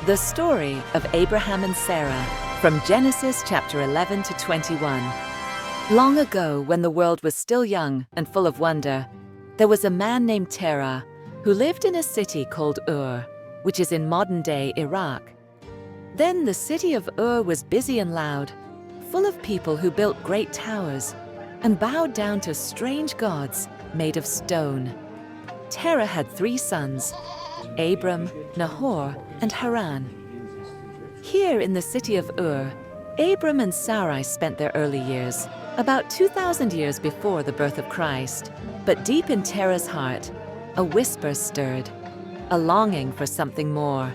The story of Abraham and Sarah, from Genesis chapter 11 to 21. Long ago, when the world was still young and full of wonder, there was a man named Terah who lived in a city called Ur, which is in modern-day Iraq. Then the city of Ur was busy and loud, full of people who built great towers and bowed down to strange gods made of stone. Terah had 3 sons, Abram, Nahor, and Haran. Here in the city of Ur, Abram and Sarai spent their early years, about 2,000 years before the birth of Christ. But deep in Terah's heart, a whisper stirred, a longing for something more.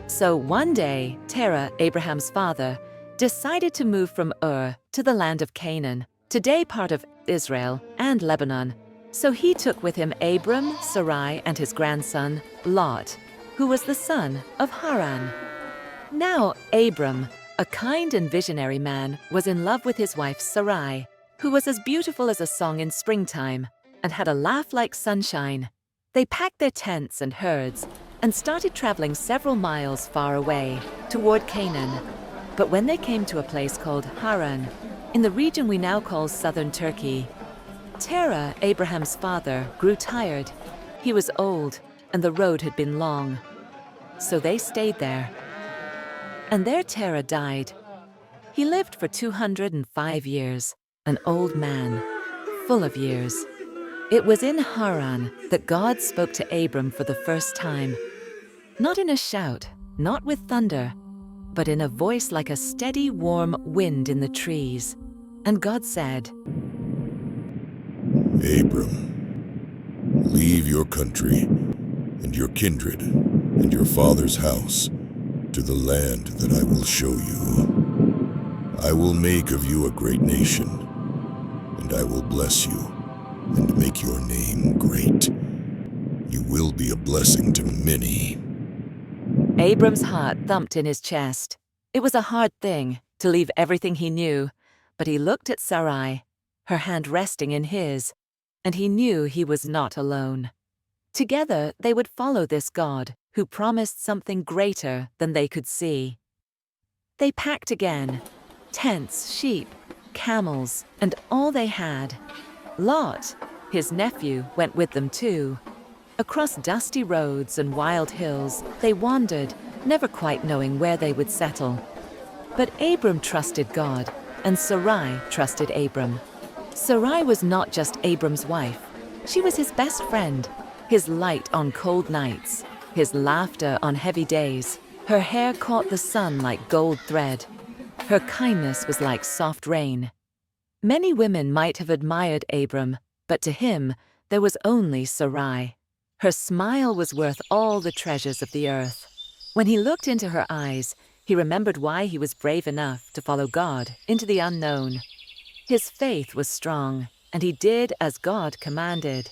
So one day, Terah, Abraham's father, decided to move from Ur to the land of Canaan, today part of Israel and Lebanon. So he took with him Abram, Sarai, and his grandson, Lot, who was the son of Haran. Now Abram, a kind and visionary man, was in love with his wife Sarai, who was as beautiful as a song in springtime and had a laugh like sunshine. They packed their tents and herds and started traveling several miles far away toward Canaan. But when they came to a place called Haran, in the region we now call southern Turkey, Terah, Abraham's father, grew tired. He was old, and the road had been long. So they stayed there. And there Terah died. He lived for 205 years, an old man, full of years. It was in Haran that God spoke to Abram for the first time. Not in a shout, not with thunder, but in a voice like a steady, warm wind in the trees. And God said, Abram, leave your country and your kindred and your father's house to the land that I will show you. I will make of you a great nation, and I will bless you and make your name great. You will be a blessing to many. Abram's heart thumped in his chest. It was a hard thing to leave everything he knew, but he looked at Sarai, her hand resting in his, and he knew he was not alone. Together they would follow this God who promised something greater than they could see. They packed again, tents, sheep, camels, and all they had. Lot, his nephew, went with them too. Across dusty roads and wild hills, they wandered, never quite knowing where they would settle. But Abram trusted God, and Sarai trusted Abram. Sarai was not just Abram's wife. She was his best friend, his light on cold nights, his laughter on heavy days. Her hair caught the sun like gold thread. Her kindness was like soft rain. Many women might have admired Abram, but to him there was only Sarai. Her smile was worth all the treasures of the earth. When he looked into her eyes, he remembered why he was brave enough to follow God into the unknown. His faith was strong, and he did as God commanded.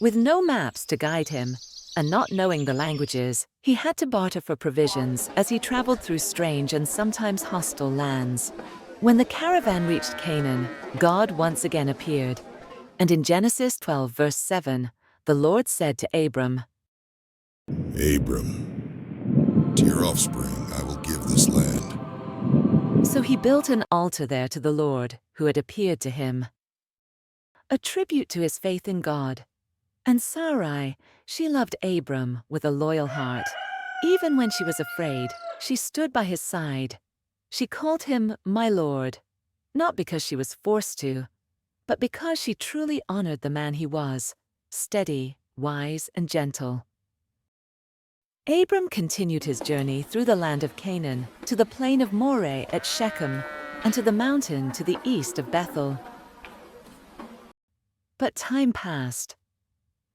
With no maps to guide him, and not knowing the languages, he had to barter for provisions as he traveled through strange and sometimes hostile lands. When the caravan reached Canaan, God once again appeared. And in Genesis 12, verse 7, the Lord said to Abram, Abram, to your offspring I will give this land. So he built an altar there to the Lord, who had appeared to him. A tribute to his faith in God. And Sarai, she loved Abram with a loyal heart. Even when she was afraid, she stood by his side. She called him my Lord, not because she was forced to, but because she truly honored the man he was, steady, wise, and gentle. Abram continued his journey through the land of Canaan to the plain of Moreh at Shechem and to the mountain to the east of Bethel. But time passed.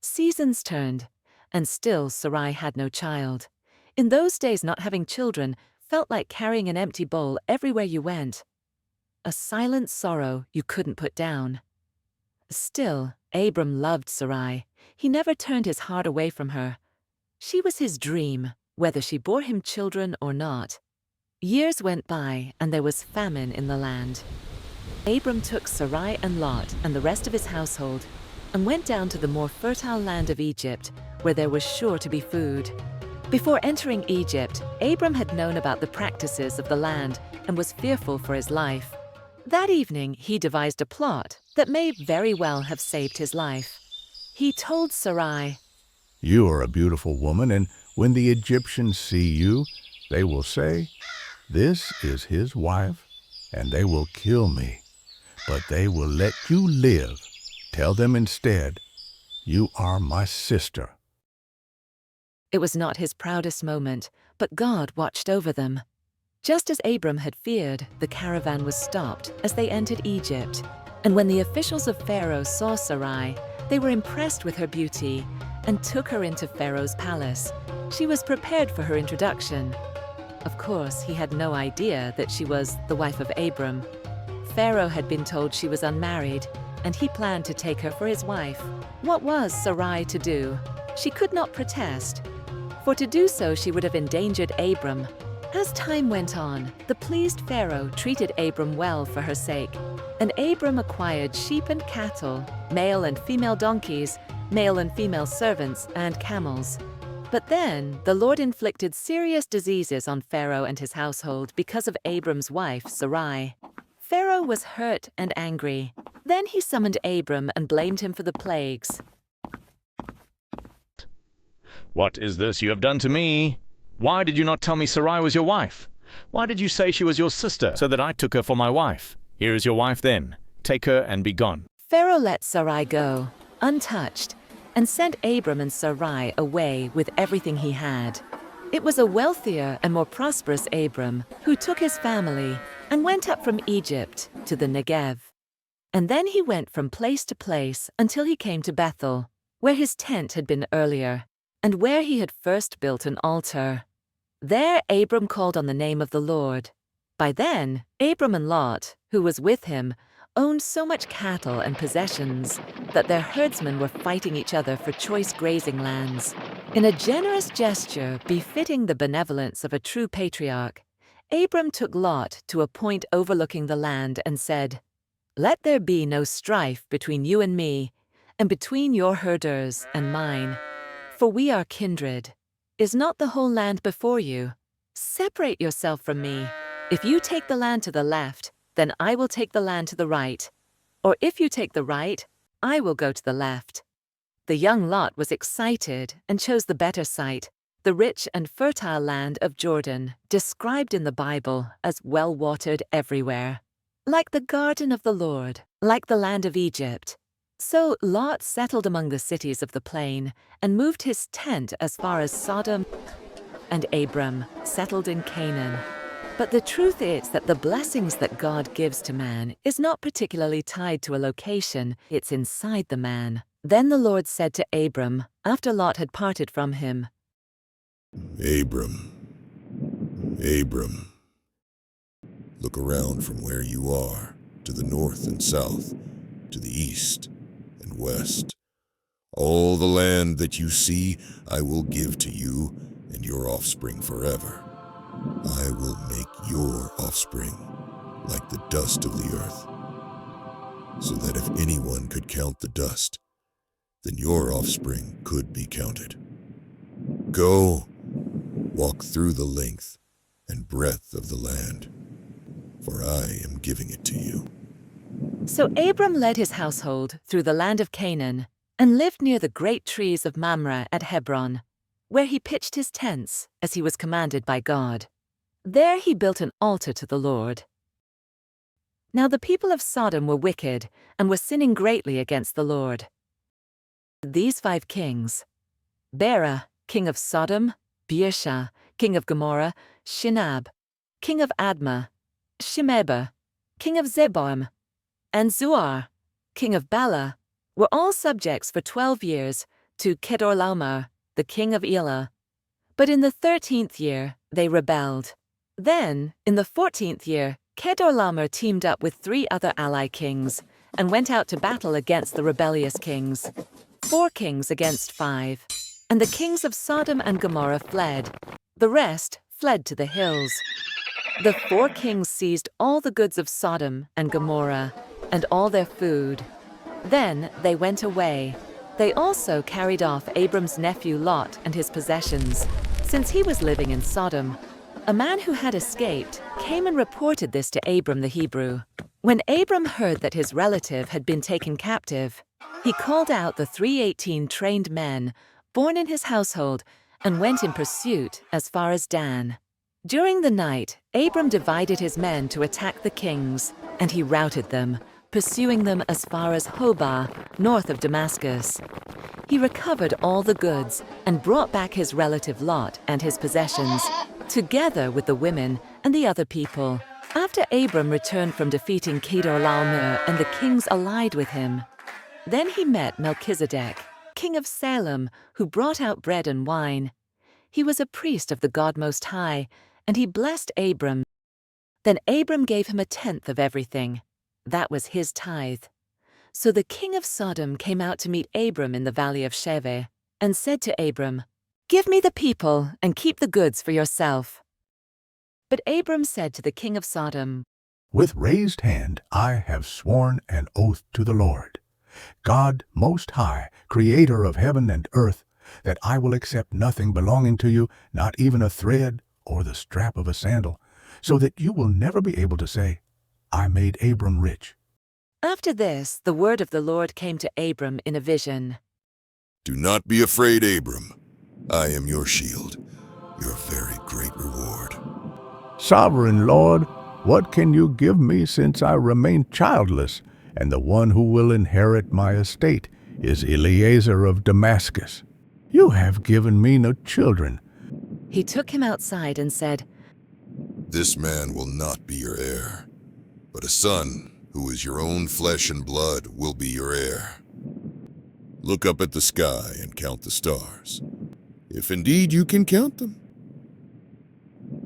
Seasons turned, and still Sarai had no child. In those days, not having children felt like carrying an empty bowl everywhere you went. A silent sorrow you couldn't put down. Still, Abram loved Sarai. He never turned his heart away from her. She was his dream, whether she bore him children or not. Years went by, and there was famine in the land. Abram took Sarai and Lot and the rest of his household and went down to the more fertile land of Egypt, where there was sure to be food. Before entering Egypt, Abram had known about the practices of the land and was fearful for his life. That evening, he devised a plot that may very well have saved his life. He told Sarai, "You are a beautiful woman, and when the Egyptians see you, they will say, 'This is his wife,' and they will kill me. But they will let you live. Tell them instead, 'You are my sister.'" It was not his proudest moment, but God watched over them. Just as Abram had feared, the caravan was stopped as they entered Egypt. And when the officials of Pharaoh saw Sarai, they were impressed with her beauty and took her into Pharaoh's palace. She was prepared for her introduction. Of course, he had no idea that she was the wife of Abram. Pharaoh had been told she was unmarried, and he planned to take her for his wife. What was Sarai to do? She could not protest, for to do so she would have endangered Abram. As time went on, the pleased Pharaoh treated Abram well for her sake, and Abram acquired sheep and cattle, male and female donkeys, male and female servants, and camels. But then the Lord inflicted serious diseases on Pharaoh and his household because of Abram's wife, Sarai. Pharaoh was hurt and angry. Then he summoned Abram and blamed him for the plagues. "What is this you have done to me? Why did you not tell me Sarai was your wife? Why did you say she was your sister, so that I took her for my wife? Here is your wife then. Take her and be gone." Pharaoh let Sarai go, untouched, and sent Abram and Sarai away with everything he had. It was a wealthier and more prosperous Abram who took his family and went up from Egypt to the Negev. And then he went from place to place until he came to Bethel, where his tent had been earlier, and where he had first built an altar. There Abram called on the name of the Lord. By then, Abram and Lot, who was with him, owned so much cattle and possessions that their herdsmen were fighting each other for choice grazing lands. In a generous gesture befitting the benevolence of a true patriarch, Abram took Lot to a point overlooking the land and said, "Let there be no strife between you and me, and between your herders and mine, for we are kindred. Is not the whole land before you? Separate yourself from me. If you take the land to the left, then I will take the land to the right. Or if you take the right, I will go to the left." The young Lot was excited and chose the better site, the rich and fertile land of Jordan, described in the Bible as well-watered everywhere. Like the garden of the Lord, like the land of Egypt. So Lot settled among the cities of the plain and moved his tent as far as Sodom, and Abram settled in Canaan. But the truth is that the blessings that God gives to man is not particularly tied to a location, it's inside the man. Then the Lord said to Abram, after Lot had parted from him, Abram, Abram, look around from where you are, to the north and south, to the east and west. All the land that you see I will give to you and your offspring forever. I will make your offspring like the dust of the earth, so that if anyone could count the dust, then your offspring could be counted. Go, walk through the length and breadth of the land, for I am giving it to you. So Abram led his household through the land of Canaan and lived near the great trees of Mamre at Hebron, where he pitched his tents as he was commanded by God. There he built an altar to the Lord. Now the people of Sodom were wicked and were sinning greatly against the Lord. These 5 kings, Bera, king of Sodom, Birsha, king of Gomorrah, Shinab, king of Admah, Shemeber, king of Zeboim, and Zuar, king of Bala, were all subjects for 12 years to Kedorlaomer, the king of Elah. But in the 13th year they rebelled. Then, in the 14th year, Kedorlaomer teamed up with 3 other ally kings and went out to battle against the rebellious kings, 4 kings against 5. And the kings of Sodom and Gomorrah fled. The rest fled to the hills. The 4 kings seized all the goods of Sodom and Gomorrah and all their food. Then they went away. They also carried off Abram's nephew Lot and his possessions. Since he was living in Sodom, a man who had escaped came and reported this to Abram the Hebrew. When Abram heard that his relative had been taken captive, he called out the 318 trained men born in his household and went in pursuit as far as Dan. During the night, Abram divided his men to attack the kings, and he routed them, pursuing them as far as Hobah, north of Damascus. He recovered all the goods and brought back his relative Lot and his possessions, together with the women and the other people. After Abram returned from defeating Kedorlaomer and the kings allied with him, then he met Melchizedek, king of Salem, who brought out bread and wine. He was a priest of the God Most High, and he blessed Abram. Then Abram gave him 1/10 of everything. That was his tithe. So the king of Sodom came out to meet Abram in the valley of Sheveh, and said to Abram, "Give me the people, and keep the goods for yourself." But Abram said to the king of Sodom, With raised hand I have sworn an oath to the Lord, God Most High, creator of heaven and earth, that I will accept nothing belonging to you, not even a thread or the strap of a sandal, so that you will never be able to say, I made Abram rich. After this, the word of the Lord came to Abram in a vision. Do not be afraid, Abram. I am your shield, your very great reward. Sovereign Lord, what can you give me since I remain childless, and the one who will inherit my estate is Eliezer of Damascus? You have given me no children. He took him outside and said, This man will not be your heir, but a son who is your own flesh and blood will be your heir. Look up at the sky and count the stars, if indeed you can count them.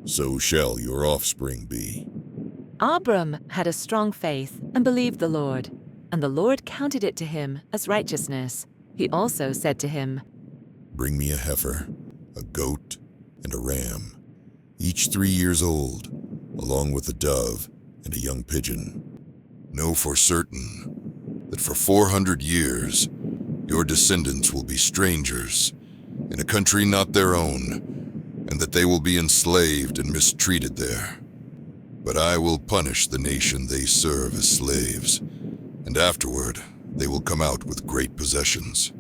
So shall your offspring be. Abram had a strong faith and believed the Lord, and the Lord counted it to him as righteousness. He also said to him, Bring me a heifer, a goat, and a ram, each 3 years old, along with a dove and a young pigeon. Know for certain that for 400 years your descendants will be strangers in a country not their own, and that they will be enslaved and mistreated there. But I will punish the nation they serve as slaves, and afterward they will come out with great possessions.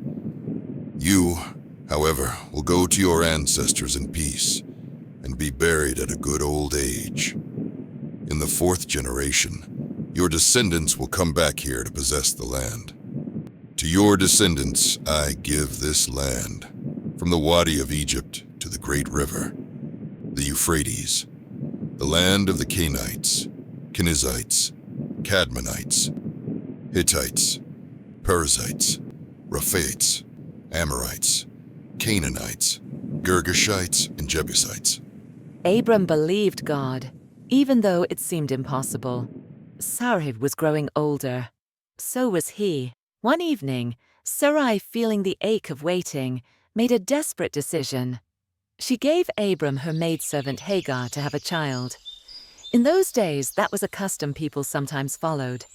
You, however, will go to your ancestors in peace, and be buried at a good old age. In the 4th generation, your descendants will come back here to possess the land. To your descendants I give this land, from the Wadi of Egypt to the great river, the Euphrates, the land of the Canaanites, Kenizzites, Cadmonites, Hittites, Perizzites, Rephaites, Amorites, Canaanites, Girgashites, and Jebusites. Abram believed God, even though it seemed impossible. Sarai was growing older. So was he. One evening, Sarai, feeling the ache of waiting, made a desperate decision. She gave Abram her maidservant Hagar to have a child. In those days, that was a custom people sometimes followed.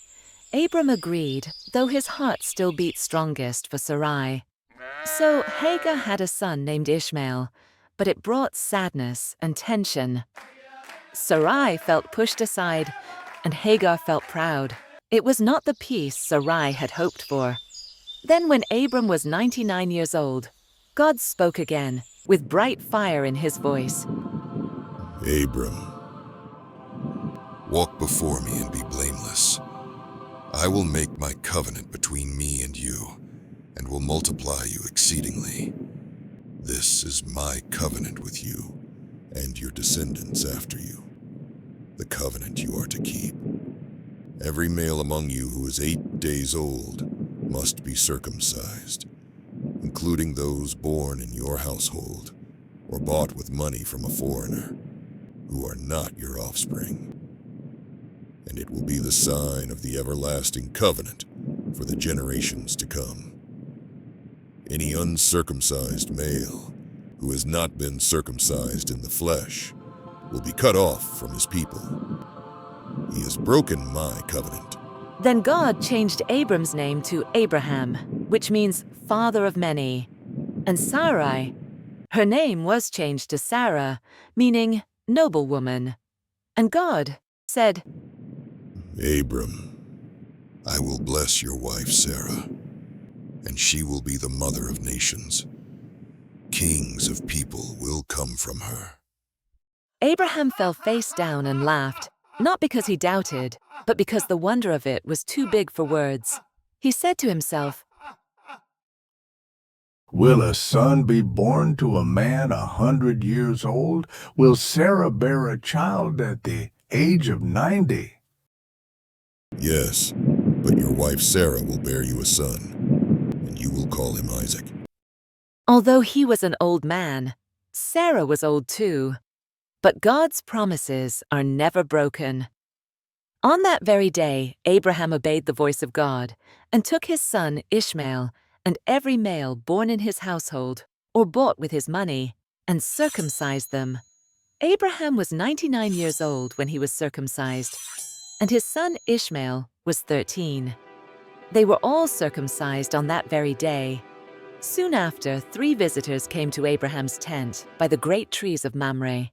Abram agreed, though his heart still beat strongest for Sarai. So Hagar had a son named Ishmael, but it brought sadness and tension. Sarai felt pushed aside, and Hagar felt proud. It was not the peace Sarai had hoped for. Then when Abram was 99 years old, God spoke again, with bright fire in his voice. Abram, walk before me and be blameless. I will make my covenant between me and you, and will multiply you exceedingly. This is my covenant with you, and your descendants after you, the covenant you are to keep. Every male among you who is 8 days old must be circumcised, including those born in your household or bought with money from a foreigner, who are not your offspring. And it will be the sign of the everlasting covenant for the generations to come. Any uncircumcised male who has not been circumcised in the flesh will be cut off from his people. He has broken my covenant. Then God changed Abram's name to Abraham, which means father of many. And Sarai, Her name was changed to Sarah, meaning noble woman. And God said, Abram, I will bless your wife Sarah, and she will be the mother of nations. Kings of people will come from her. Abraham fell face down and laughed, not because he doubted, but because the wonder of it was too big for words. He said to himself, Will a son be born to a man 100 years old? Will Sarah bear a child at the age of 90? Yes, but your wife Sarah will bear you a son, and you will call him Isaac. Although he was an old man, Sarah was old too. But God's promises are never broken. On that very day, Abraham obeyed the voice of God and took his son Ishmael and every male born in his household or bought with his money and circumcised them. Abraham was 99 years old when he was circumcised, and his son Ishmael was 13. They were all circumcised on that very day. Soon after, 3 visitors came to Abraham's tent by the great trees of Mamre.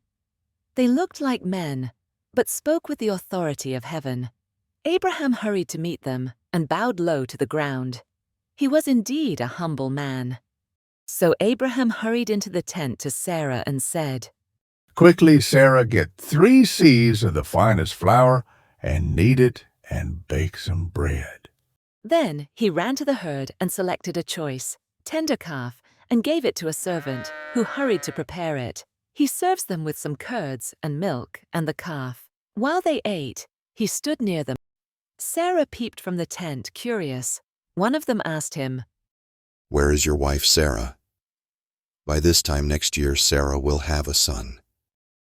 They looked like men, but spoke with the authority of heaven. Abraham hurried to meet them and bowed low to the ground. He was indeed a humble man. So Abraham hurried into the tent to Sarah and said, Quickly, Sarah, get 3 seahs of the finest flour and knead it and bake some bread. Then he ran to the herd and selected a choice, tender calf, and gave it to a servant, who hurried to prepare it. He serves them with some curds and milk and the calf. While they ate, he stood near them. Sarah peeped from the tent, curious. One of them asked him, Where is your wife Sarah? By this time next year, Sarah will have a son.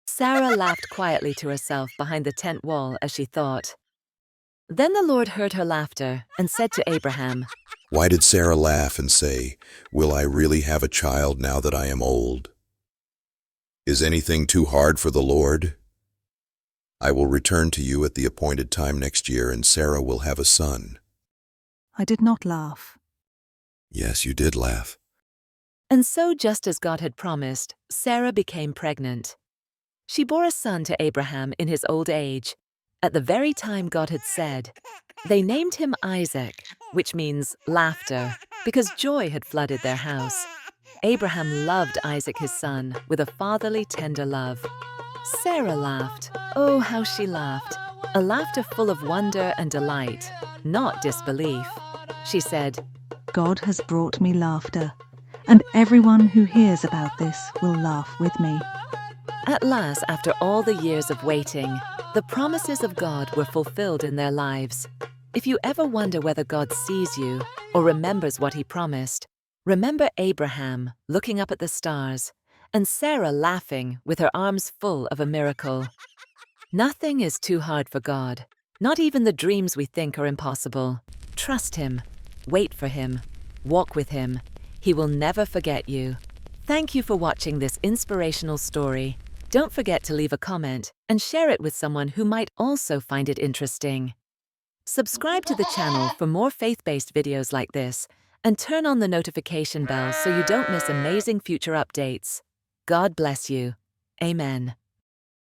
Sarah laughed quietly to herself behind the tent wall as she thought. Then the Lord heard her laughter and said to Abraham, Why did Sarah laugh and say, Will I really have a child now that I am old? Is anything too hard for the Lord? I will return to you at the appointed time next year, and Sarah will have a son. I did not laugh. Yes, you did laugh. And so, just as God had promised, Sarah became pregnant. She bore a son to Abraham in his old age, at the very time God had said. They named him Isaac, which means laughter, because joy had flooded their house. Abraham loved Isaac his son with a fatherly, tender love. Sarah laughed. Oh, how she laughed. A laughter full of wonder and delight, not disbelief. She said, God has brought me laughter, and everyone who hears about this will laugh with me. At last, after all the years of waiting, the promises of God were fulfilled in their lives. If you ever wonder whether God sees you or remembers what he promised, remember Abraham looking up at the stars and Sarah laughing with her arms full of a miracle. Nothing is too hard for God, not even the dreams we think are impossible. Trust him, wait for him, walk with him. He will never forget you. Thank you for watching this inspirational story. Don't forget to leave a comment and share it with someone who might also find it interesting. Subscribe to the channel for more faith-based videos like this, and turn on the notification bell so you don't miss amazing future updates. God bless you. Amen.